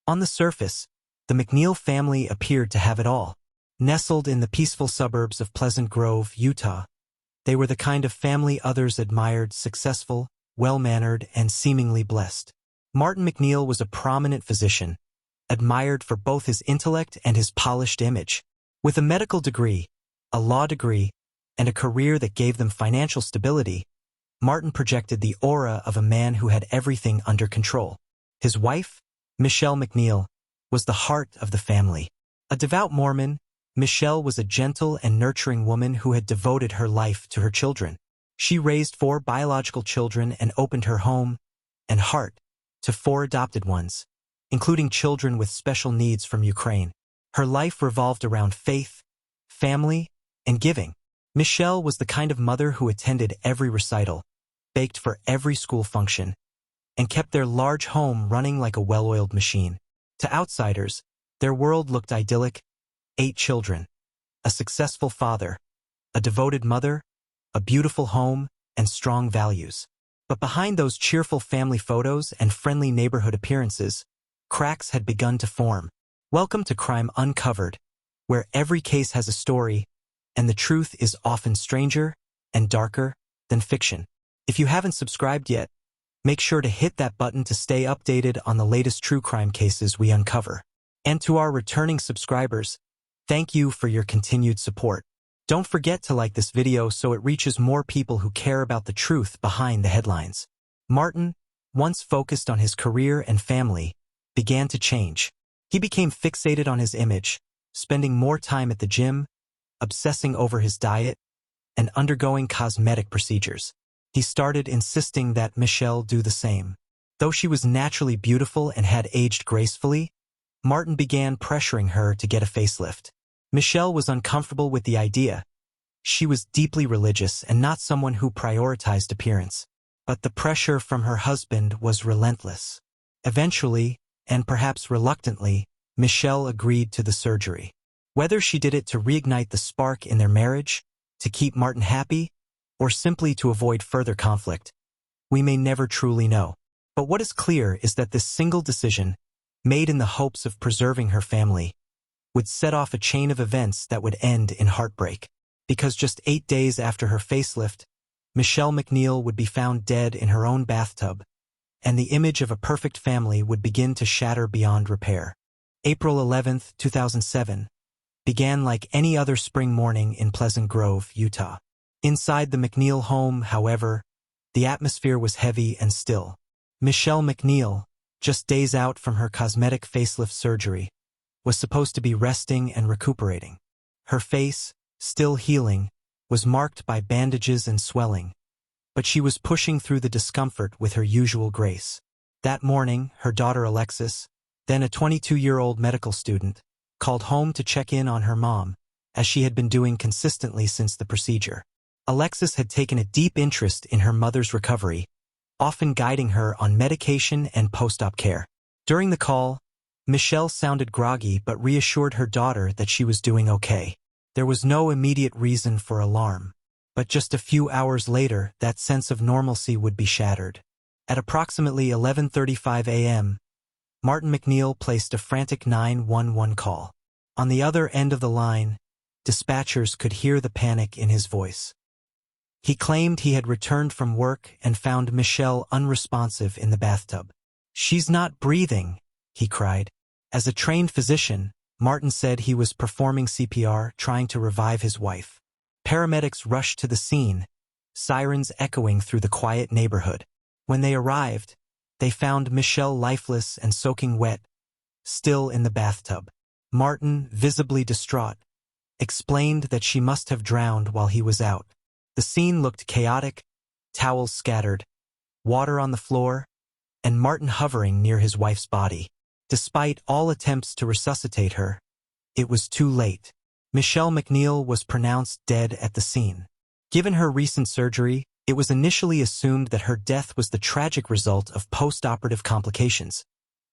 On the surface, the MacNeill family appeared to have it all. Nestled in the peaceful suburbs of Pleasant Grove, Utah, they were the kind of family others admired: successful, well-mannered, and seemingly blessed. Martin MacNeill was a prominent physician, admired for both his intellect and his polished image. With a medical degree, a law degree, and a career that gave them financial stability, Martin projected the aura of a man who had everything under control. His wife, Michele MacNeill, was the heart of the family. A devout Mormon, Michele was a gentle and nurturing woman who had devoted her life to her children. She raised 4 biological children and opened her home and heart to 4 adopted ones, including children with special needs from Ukraine. Her life revolved around faith, family, and giving. Michele was the kind of mother who attended every recital, baked for every school function, and kept their large home running like a well-oiled machine. To outsiders, their world looked idyllic: 8 children, a successful father, a devoted mother, a beautiful home, and strong values. But behind those cheerful family photos and friendly neighborhood appearances, cracks had begun to form. Welcome to Crime Uncovered, where every case has a story, and the truth is often stranger and darker than fiction. If you haven't subscribed yet, make sure to hit that button to stay updated on the latest true crime cases we uncover. And to our returning subscribers, thank you for your continued support. Don't forget to like this video so it reaches more people who care about the truth behind the headlines. Martin, once focused on his career and family, began to change. He became fixated on his image, spending more time at the gym, obsessing over his diet, and undergoing cosmetic procedures. He started insisting that Michele do the same. Though she was naturally beautiful and had aged gracefully, Martin began pressuring her to get a facelift. Michele was uncomfortable with the idea. She was deeply religious and not someone who prioritized appearance. But the pressure from her husband was relentless. Eventually, and perhaps reluctantly, Michele agreed to the surgery. Whether she did it to reignite the spark in their marriage, to keep Martin happy, or simply to avoid further conflict, we may never truly know. But what is clear is that this single decision, made in the hopes of preserving her family, would set off a chain of events that would end in heartbreak. Because just 8 days after her facelift, Michele MacNeill would be found dead in her own bathtub, and the image of a perfect family would begin to shatter beyond repair. April 11, 2007, began like any other spring morning in Pleasant Grove, Utah. Inside the MacNeill home, however, the atmosphere was heavy and still. Michele MacNeill, just days out from her cosmetic facelift surgery, was supposed to be resting and recuperating. Her face, still healing, was marked by bandages and swelling, but she was pushing through the discomfort with her usual grace. That morning, her daughter Alexis, then a 22-year-old medical student, called home to check in on her mom, as she had been doing consistently since the procedure. Alexis had taken a deep interest in her mother's recovery, often guiding her on medication and post-op care. During the call, Michele sounded groggy but reassured her daughter that she was doing okay. There was no immediate reason for alarm, but just a few hours later that sense of normalcy would be shattered. At approximately 11:35 a.m., Martin MacNeill placed a frantic 911 call. On the other end of the line, dispatchers could hear the panic in his voice. He claimed he had returned from work and found Michele unresponsive in the bathtub. "She's not breathing," he cried. As a trained physician, Martin said he was performing CPR, trying to revive his wife. Paramedics rushed to the scene, sirens echoing through the quiet neighborhood. When they arrived, they found Michele lifeless and soaking wet, still in the bathtub. Martin, visibly distraught, explained that she must have drowned while he was out. The scene looked chaotic: towels scattered, water on the floor, and Martin hovering near his wife's body. Despite all attempts to resuscitate her, it was too late. Michele MacNeill was pronounced dead at the scene. Given her recent surgery, it was initially assumed that her death was the tragic result of post-operative complications,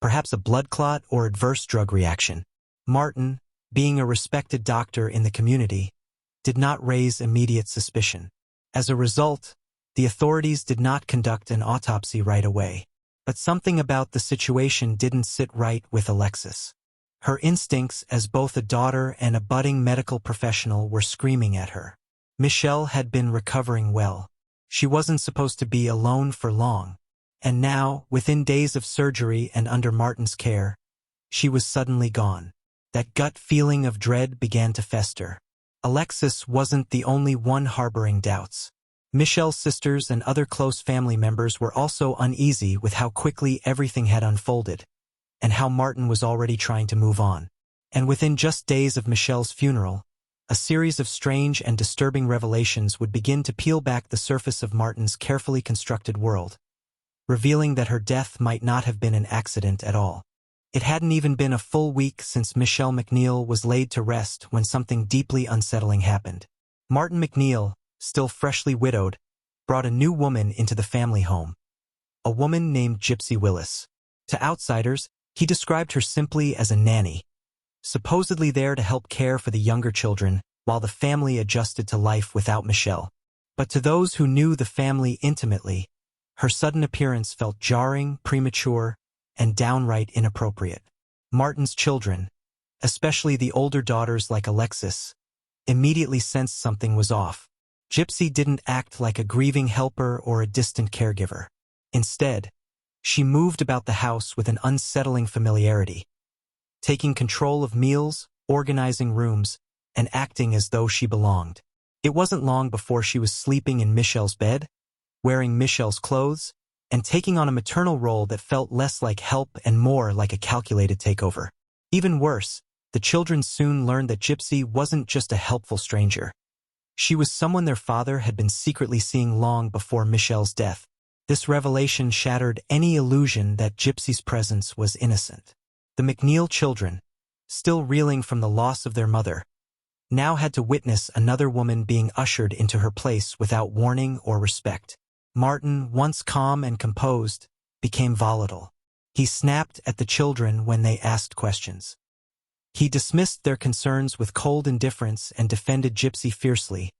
perhaps a blood clot or adverse drug reaction. Martin, being a respected doctor in the community, did not raise immediate suspicion. As a result, the authorities did not conduct an autopsy right away. But something about the situation didn't sit right with Alexis. Her instincts as both a daughter and a budding medical professional were screaming at her. Michele had been recovering well. She wasn't supposed to be alone for long. And now, within days of surgery and under Martin's care, she was suddenly gone. That gut feeling of dread began to fester. Alexis wasn't the only one harboring doubts. Michele's sisters and other close family members were also uneasy with how quickly everything had unfolded, and how Martin was already trying to move on. And within just days of Michele's funeral, a series of strange and disturbing revelations would begin to peel back the surface of Martin's carefully constructed world, revealing that her death might not have been an accident at all. It hadn't even been a full week since Michele MacNeill was laid to rest when something deeply unsettling happened. Martin MacNeill, still freshly widowed, brought a new woman into the family home. A woman named Gypsy Willis. To outsiders, he described her simply as a nanny, supposedly there to help care for the younger children while the family adjusted to life without Michele. But to those who knew the family intimately, her sudden appearance felt jarring, premature, and downright inappropriate. Martin's children, especially the older daughters like Alexis, immediately sensed something was off. Gypsy didn't act like a grieving helper or a distant caregiver. Instead, she moved about the house with an unsettling familiarity, taking control of meals, organizing rooms, and acting as though she belonged. It wasn't long before she was sleeping in Michele's bed, wearing Michele's clothes, and taking on a maternal role that felt less like help and more like a calculated takeover. Even worse, the children soon learned that Gypsy wasn't just a helpful stranger. She was someone their father had been secretly seeing long before Michele's death. This revelation shattered any illusion that Gypsy's presence was innocent. The MacNeill children, still reeling from the loss of their mother, now had to witness another woman being ushered into her place without warning or respect. Martin, once calm and composed, became volatile. He snapped at the children when they asked questions. He dismissed their concerns with cold indifference and defended Gypsy fiercely,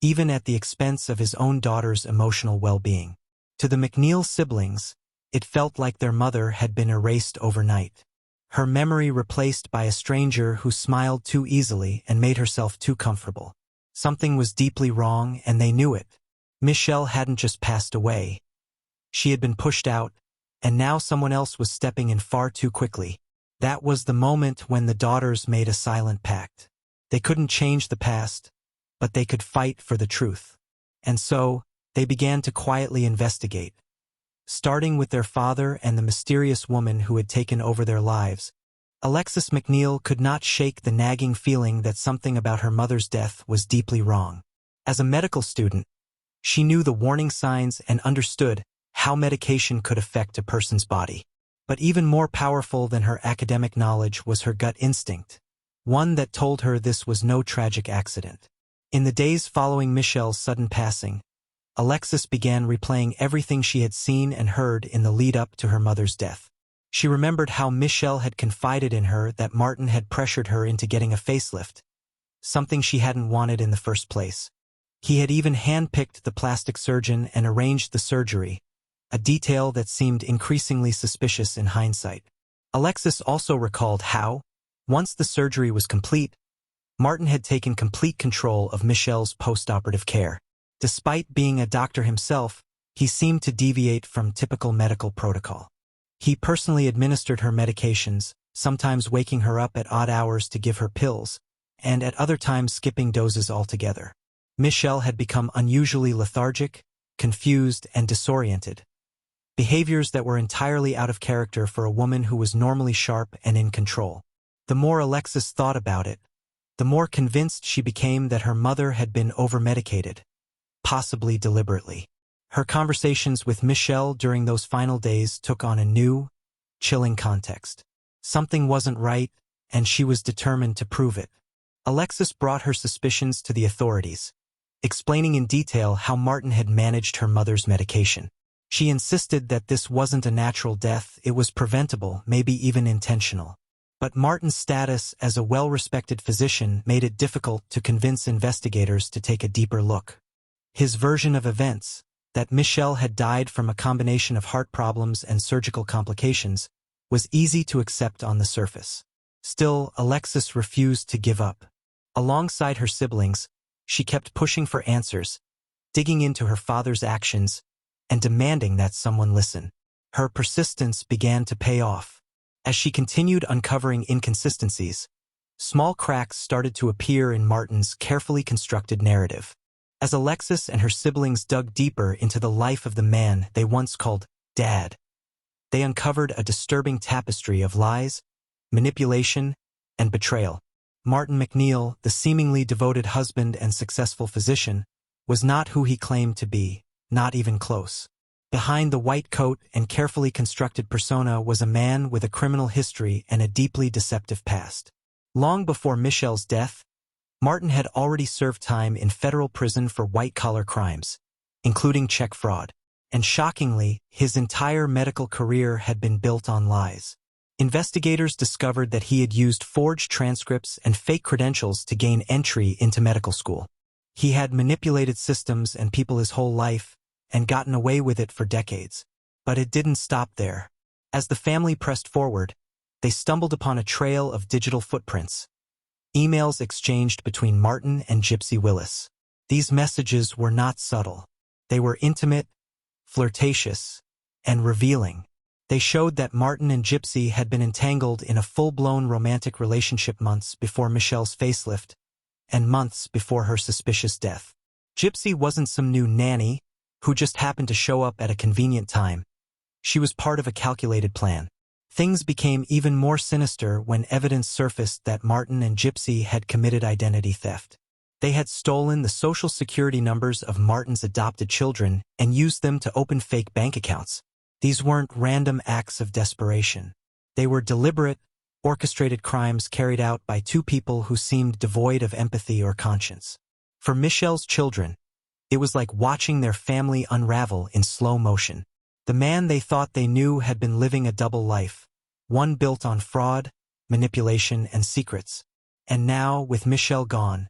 even at the expense of his own daughter's emotional well-being. To the MacNeill siblings, it felt like their mother had been erased overnight. Her memory replaced by a stranger who smiled too easily and made herself too comfortable. Something was deeply wrong, and they knew it. Michele hadn't just passed away. She had been pushed out, and now someone else was stepping in far too quickly. That was the moment when the daughters made a silent pact. They couldn't change the past, but they could fight for the truth. And so, they began to quietly investigate. Starting with their father and the mysterious woman who had taken over their lives, Alexis MacNeill could not shake the nagging feeling that something about her mother's death was deeply wrong. As a medical student, she knew the warning signs and understood how medication could affect a person's body. But even more powerful than her academic knowledge was her gut instinct, one that told her this was no tragic accident. In the days following Michele's sudden passing, Alexis began replaying everything she had seen and heard in the lead-up to her mother's death. She remembered how Michele had confided in her that Martin had pressured her into getting a facelift, something she hadn't wanted in the first place. He had even handpicked the plastic surgeon and arranged the surgery, a detail that seemed increasingly suspicious in hindsight. Alexis also recalled how, once the surgery was complete, Martin had taken complete control of Michele's post-operative care. Despite being a doctor himself, he seemed to deviate from typical medical protocol. He personally administered her medications, sometimes waking her up at odd hours to give her pills, and at other times skipping doses altogether. Michele had become unusually lethargic, confused, and disoriented, behaviors that were entirely out of character for a woman who was normally sharp and in control. The more Alexis thought about it, the more convinced she became that her mother had been over-medicated, possibly deliberately. Her conversations with Michele during those final days took on a new, chilling context. Something wasn't right, and she was determined to prove it. Alexis brought her suspicions to the authorities, explaining in detail how Martin had managed her mother's medication. She insisted that this wasn't a natural death, it was preventable, maybe even intentional. But Martin's status as a well-respected physician made it difficult to convince investigators to take a deeper look. His version of events, That Michele had died from a combination of heart problems and surgical complications was easy to accept on the surface. Still, Alexis refused to give up. Alongside her siblings, she kept pushing for answers, digging into her father's actions, and demanding that someone listen. Her persistence began to pay off. As she continued uncovering inconsistencies, small cracks started to appear in Martin's carefully constructed narrative. As Alexis and her siblings dug deeper into the life of the man they once called Dad, they uncovered a disturbing tapestry of lies, manipulation, and betrayal. Martin MacNeill, the seemingly devoted husband and successful physician, was not who he claimed to be, not even close. Behind the white coat and carefully constructed persona was a man with a criminal history and a deeply deceptive past. Long before Michele's death, Martin had already served time in federal prison for white-collar crimes, including check fraud. And shockingly, his entire medical career had been built on lies. Investigators discovered that he had used forged transcripts and fake credentials to gain entry into medical school. He had manipulated systems and people his whole life and gotten away with it for decades. But it didn't stop there. As the family pressed forward, they stumbled upon a trail of digital footprints. Emails exchanged between Martin and Gypsy Willis. These messages were not subtle. They were intimate, flirtatious, and revealing. They showed that Martin and Gypsy had been entangled in a full-blown romantic relationship months before Michele's facelift, and months before her suspicious death. Gypsy wasn't some new nanny who just happened to show up at a convenient time. She was part of a calculated plan. Things became even more sinister when evidence surfaced that Martin and Gypsy had committed identity theft. They had stolen the social security numbers of Martin's adopted children and used them to open fake bank accounts. These weren't random acts of desperation. They were deliberate, orchestrated crimes carried out by two people who seemed devoid of empathy or conscience. For Michele's children, it was like watching their family unravel in slow motion. The man they thought they knew had been living a double life, one built on fraud, manipulation, and secrets. And now, with Michele gone,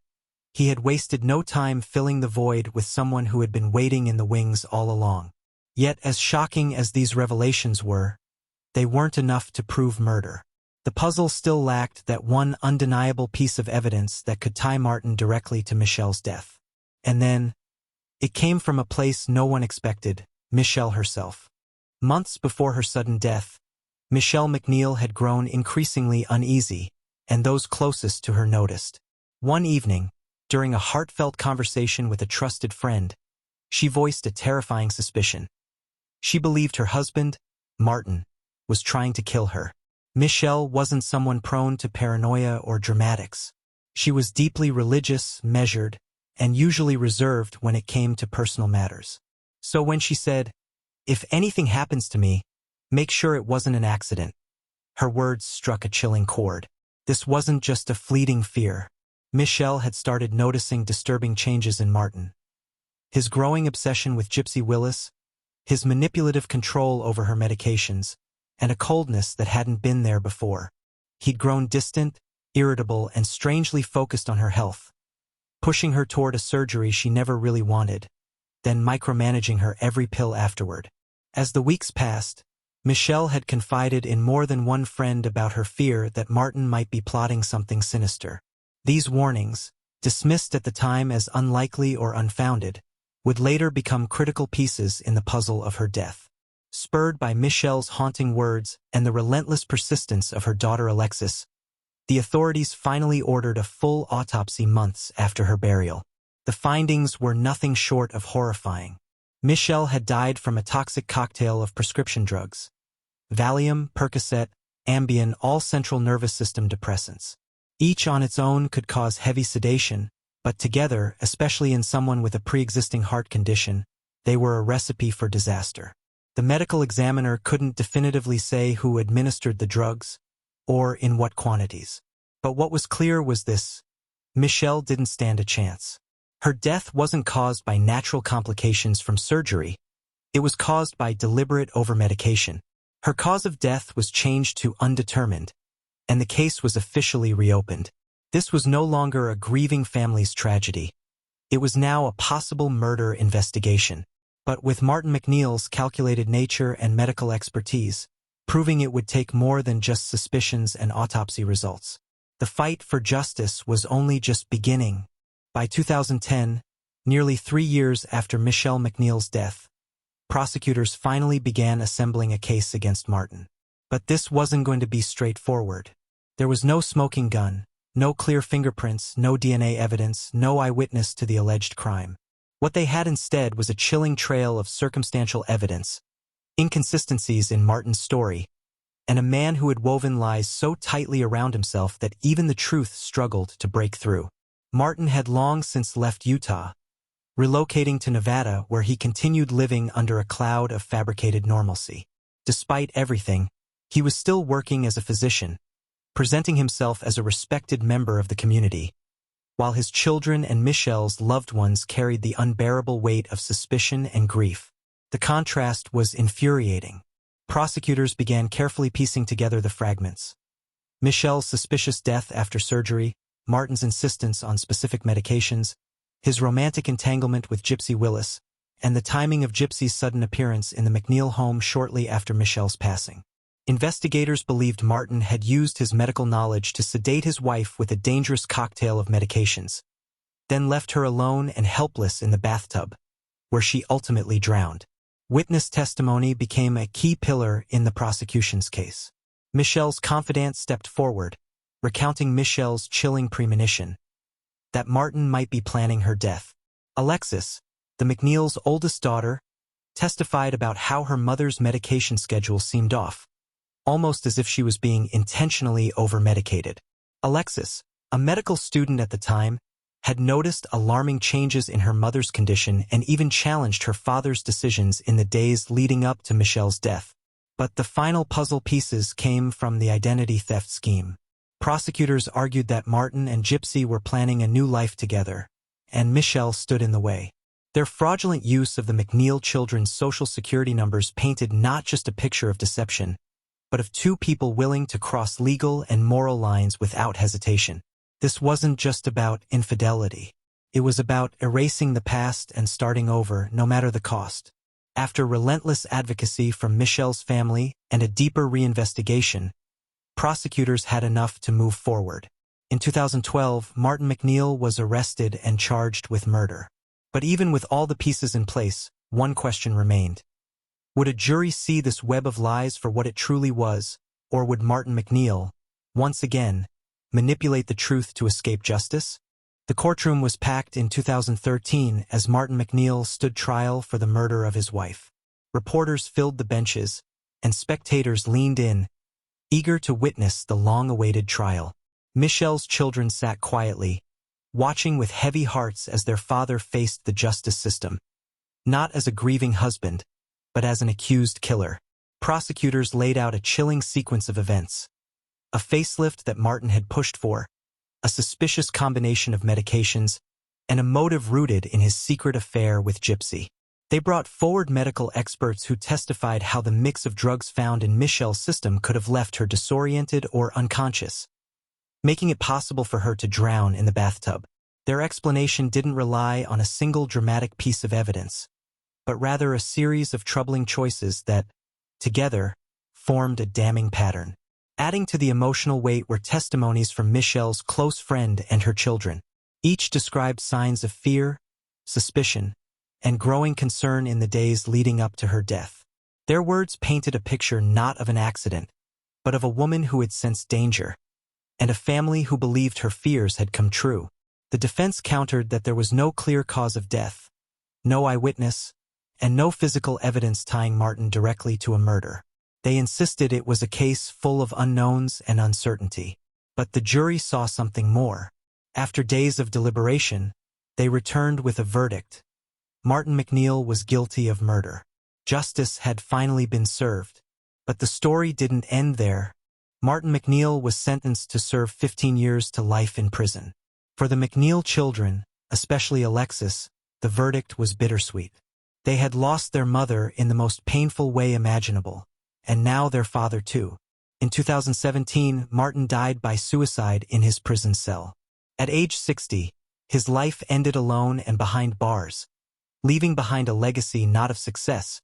he had wasted no time filling the void with someone who had been waiting in the wings all along. Yet, as shocking as these revelations were, they weren't enough to prove murder. The puzzle still lacked that one undeniable piece of evidence that could tie Martin directly to Michele's death. And then, it came from a place no one expected, Michele herself. Months before her sudden death, Michele MacNeill had grown increasingly uneasy, and those closest to her noticed. One evening, during a heartfelt conversation with a trusted friend, she voiced a terrifying suspicion. She believed her husband, Martin, was trying to kill her. Michele wasn't someone prone to paranoia or dramatics. She was deeply religious, measured, and usually reserved when it came to personal matters. So when she said, "If anything happens to me, make sure it wasn't an accident," her words struck a chilling chord. This wasn't just a fleeting fear. Michele had started noticing disturbing changes in Martin. His growing obsession with Gypsy Willis, his manipulative control over her medications, and a coldness that hadn't been there before. He'd grown distant, irritable, and strangely focused on her health, pushing her toward a surgery she never really wanted, then micromanaging her every pill afterward. As the weeks passed, Michele had confided in more than one friend about her fear that Martin might be plotting something sinister. These warnings, dismissed at the time as unlikely or unfounded, would later become critical pieces in the puzzle of her death. Spurred by Michele's haunting words and the relentless persistence of her daughter Alexis, the authorities finally ordered a full autopsy months after her burial. The findings were nothing short of horrifying. Michele had died from a toxic cocktail of prescription drugs: Valium, Percocet, Ambien, all central nervous system depressants. Each on its own could cause heavy sedation, but together, especially in someone with a pre-existing heart condition, they were a recipe for disaster. The medical examiner couldn't definitively say who administered the drugs, or in what quantities. But what was clear was this: Michele didn't stand a chance. Her death wasn't caused by natural complications from surgery. It was caused by deliberate overmedication. Her cause of death was changed to undetermined, and the case was officially reopened. This was no longer a grieving family's tragedy. It was now a possible murder investigation. but with Martin MacNeill's calculated nature and medical expertise, proving it would take more than just suspicions and autopsy results. The fight for justice was only just beginning. By 2010, nearly 3 years after Michele MacNeill's death, prosecutors finally began assembling a case against Martin. But this wasn't going to be straightforward. There was no smoking gun, no clear fingerprints, no DNA evidence, no eyewitness to the alleged crime. What they had instead was a chilling trail of circumstantial evidence, inconsistencies in Martin's story, and a man who had woven lies so tightly around himself that even the truth struggled to break through. Martin had long since left Utah, relocating to Nevada, where he continued living under a cloud of fabricated normalcy. Despite everything, he was still working as a physician, presenting himself as a respected member of the community, while his children and Michele's loved ones carried the unbearable weight of suspicion and grief. The contrast was infuriating. Prosecutors began carefully piecing together the fragments. Michele's suspicious death after surgery, Martin's insistence on specific medications, his romantic entanglement with Gypsy Willis, and the timing of Gypsy's sudden appearance in the MacNeill home shortly after Michele's passing. Investigators believed Martin had used his medical knowledge to sedate his wife with a dangerous cocktail of medications, then left her alone and helpless in the bathtub, where she ultimately drowned. Witness testimony became a key pillar in the prosecution's case. Michele's confidant stepped forward, recounting Michele's chilling premonition that Martin might be planning her death. Alexis, the MacNeill's oldest daughter, testified about how her mother's medication schedule seemed off, almost as if she was being intentionally over-medicated. Alexis, a medical student at the time, had noticed alarming changes in her mother's condition and even challenged her father's decisions in the days leading up to Michele's death. But the final puzzle pieces came from the identity theft scheme. Prosecutors argued that Martin and Gypsy were planning a new life together, and Michele stood in the way. Their fraudulent use of the MacNeill children's social security numbers painted not just a picture of deception, but of two people willing to cross legal and moral lines without hesitation. This wasn't just about infidelity. It was about erasing the past and starting over, no matter the cost. After relentless advocacy from Michele's family and a deeper reinvestigation, prosecutors had enough to move forward. In 2012, Martin MacNeill was arrested and charged with murder. But even with all the pieces in place, one question remained. Would a jury see this web of lies for what it truly was, or would Martin MacNeill, once again, manipulate the truth to escape justice? The courtroom was packed in 2013 as Martin MacNeill stood trial for the murder of his wife. Reporters filled the benches, and spectators leaned in, eager to witness the long-awaited trial. Michele's children sat quietly, watching with heavy hearts as their father faced the justice system, not as a grieving husband, but as an accused killer. Prosecutors laid out a chilling sequence of events. A facelift that Martin had pushed for, a suspicious combination of medications, and a motive rooted in his secret affair with Gypsy. They brought forward medical experts who testified how the mix of drugs found in Michele's system could have left her disoriented or unconscious, making it possible for her to drown in the bathtub. Their explanation didn't rely on a single dramatic piece of evidence, but rather a series of troubling choices that, together, formed a damning pattern. Adding to the emotional weight were testimonies from Michele's close friend and her children. Each described signs of fear, suspicion, and growing concern in the days leading up to her death. Their words painted a picture not of an accident, but of a woman who had sensed danger, and a family who believed her fears had come true. The defense countered that there was no clear cause of death, no eyewitness, and no physical evidence tying Martin directly to a murder. They insisted it was a case full of unknowns and uncertainty. But the jury saw something more. After days of deliberation, they returned with a verdict. Martin MacNeill was guilty of murder. Justice had finally been served. But the story didn't end there. Martin MacNeill was sentenced to serve 15 years to life in prison. For the MacNeill children, especially Alexis, the verdict was bittersweet. They had lost their mother in the most painful way imaginable, and now their father too. In 2017, Martin died by suicide in his prison cell. At age 60, his life ended alone and behind bars, leaving behind a legacy not of success,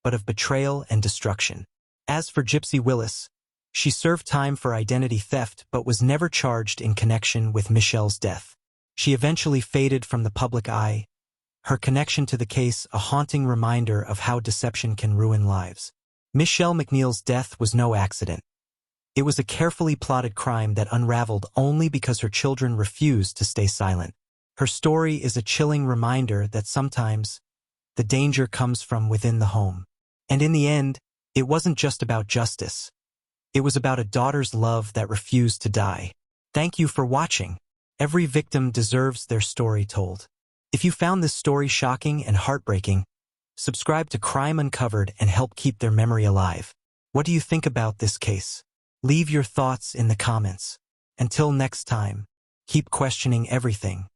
but of betrayal and destruction. As for Gypsy Willis, she served time for identity theft but was never charged in connection with Michele's death. She eventually faded from the public eye, her connection to the case a haunting reminder of how deception can ruin lives. Michele MacNeill's death was no accident. It was a carefully plotted crime that unraveled only because her children refused to stay silent. Her story is a chilling reminder that sometimes the danger comes from within the home. And in the end, it wasn't just about justice. It was about a daughter's love that refused to die. Thank you for watching. Every victim deserves their story told. If you found this story shocking and heartbreaking, subscribe to Crime Uncovered and help keep their memory alive. What do you think about this case? Leave your thoughts in the comments. Until next time, keep questioning everything.